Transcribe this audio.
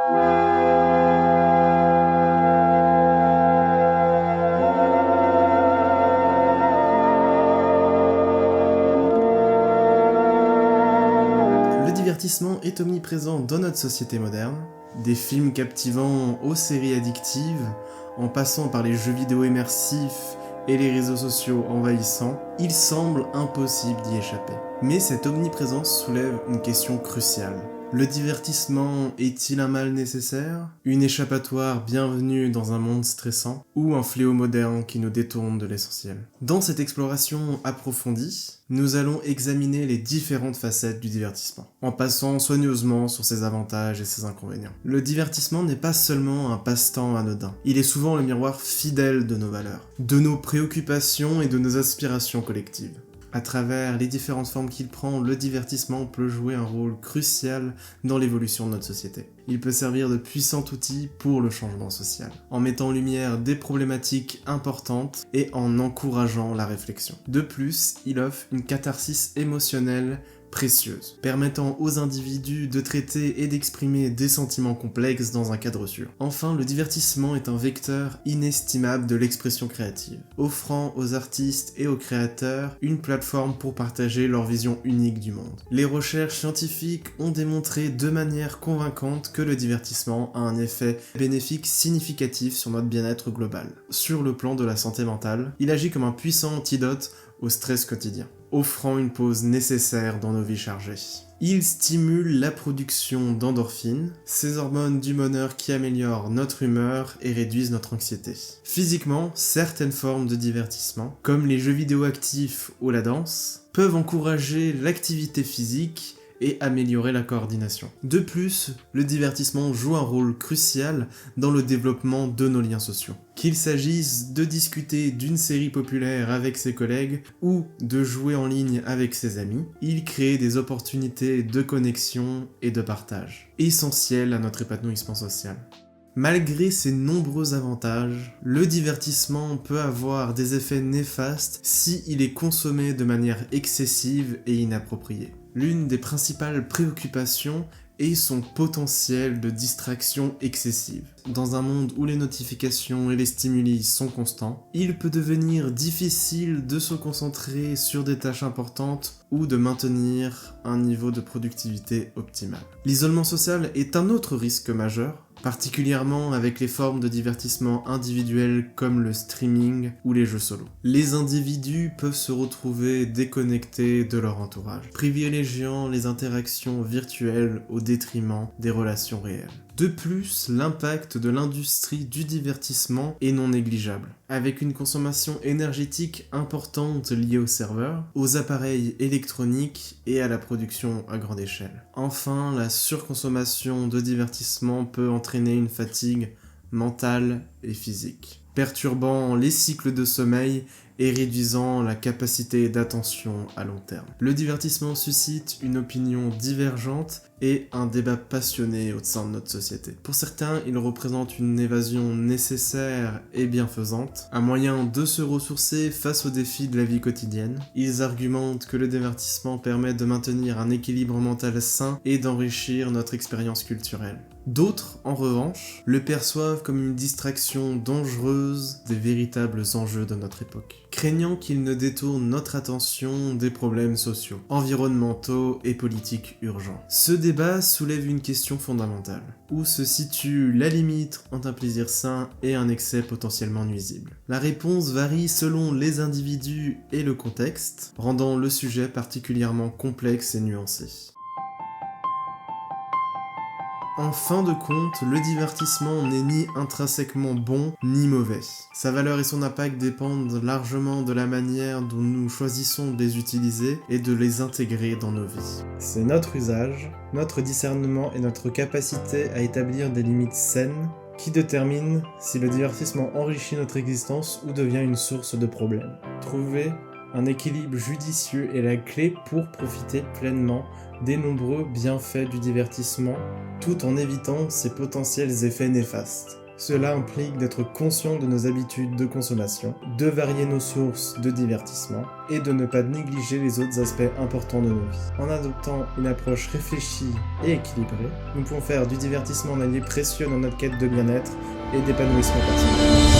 Le divertissement est omniprésent dans notre société moderne. Des films captivants aux séries addictives, en passant par les jeux vidéo immersifs et les réseaux sociaux envahissants, il semble impossible d'y échapper. Mais cette omniprésence soulève une question cruciale. Le divertissement est-il un mal nécessaire? Une échappatoire bienvenue dans un monde stressant? Ou un fléau moderne qui nous détourne de l'essentiel? Dans cette exploration approfondie, nous allons examiner les différentes facettes du divertissement, en passant soigneusement sur ses avantages et ses inconvénients. Le divertissement n'est pas seulement un passe-temps anodin, il est souvent le miroir fidèle de nos valeurs, de nos préoccupations et de nos aspirations collectives. À travers les différentes formes qu'il prend, le divertissement peut jouer un rôle crucial dans l'évolution de notre société. Il peut servir de puissant outil pour le changement social, en mettant en lumière des problématiques importantes et en encourageant la réflexion. De plus, il offre une catharsis émotionnelle précieuse, permettant aux individus de traiter et d'exprimer des sentiments complexes dans un cadre sûr. Enfin, le divertissement est un vecteur inestimable de l'expression créative, offrant aux artistes et aux créateurs une plateforme pour partager leur vision unique du monde. Les recherches scientifiques ont démontré de manière convaincante que le divertissement a un effet bénéfique significatif sur notre bien-être global. Sur le plan de la santé mentale, il agit comme un puissant antidote au stress quotidien, offrant une pause nécessaire dans nos vies chargées. Il stimule la production d'endorphines, ces hormones du bonheur qui améliorent notre humeur et réduisent notre anxiété. Physiquement, certaines formes de divertissement, comme les jeux vidéo actifs ou la danse, peuvent encourager l'activité physique et améliorer la coordination. De plus, le divertissement joue un rôle crucial dans le développement de nos liens sociaux. Qu'il s'agisse de discuter d'une série populaire avec ses collègues ou de jouer en ligne avec ses amis, il crée des opportunités de connexion et de partage, essentielles à notre épanouissement social. Malgré ses nombreux avantages, le divertissement peut avoir des effets néfastes si il est consommé de manière excessive et inappropriée. L'une des principales préoccupations est son potentiel de distraction excessive. Dans un monde où les notifications et les stimuli sont constants, il peut devenir difficile de se concentrer sur des tâches importantes ou de maintenir un niveau de productivité optimal. L'isolement social est un autre risque majeur, particulièrement avec les formes de divertissement individuels comme le streaming ou les jeux solo. Les individus peuvent se retrouver déconnectés de leur entourage, privilégiant les interactions virtuelles au détriment des relations réelles. De plus, l'impact de l'industrie du divertissement est non négligeable, avec une consommation énergétique importante liée aux serveurs, aux appareils électroniques et à la production à grande échelle. Enfin, la surconsommation de divertissement peut entraîner une fatigue mentale et physique, perturbant les cycles de sommeil et réduisant la capacité d'attention à long terme. Le divertissement suscite une opinion divergente et un débat passionné au sein de notre société. Pour certains, il représente une évasion nécessaire et bienfaisante, un moyen de se ressourcer face aux défis de la vie quotidienne. Ils argumentent que le divertissement permet de maintenir un équilibre mental sain et d'enrichir notre expérience culturelle. D'autres, en revanche, le perçoivent comme une distraction dangereuse des véritables enjeux de notre époque, craignant qu'il ne détourne notre attention des problèmes sociaux, environnementaux et politiques urgents. Ce débat soulève une question fondamentale. Où se situe la limite entre un plaisir sain et un excès potentiellement nuisible? La réponse varie selon les individus et le contexte, rendant le sujet particulièrement complexe et nuancé. En fin de compte, le divertissement n'est ni intrinsèquement bon ni mauvais. Sa valeur et son impact dépendent largement de la manière dont nous choisissons de les utiliser et de les intégrer dans nos vies. C'est notre usage, notre discernement et notre capacité à établir des limites saines qui déterminent si le divertissement enrichit notre existence ou devient une source de problèmes. Trouver un équilibre judicieux est la clé pour profiter pleinement des nombreux bienfaits du divertissement, tout en évitant ses potentiels effets néfastes. Cela implique d'être conscient de nos habitudes de consommation, de varier nos sources de divertissement et de ne pas négliger les autres aspects importants de nos vies. En adoptant une approche réfléchie et équilibrée, nous pouvons faire du divertissement un allié précieux dans notre quête de bien-être et d'épanouissement personnel.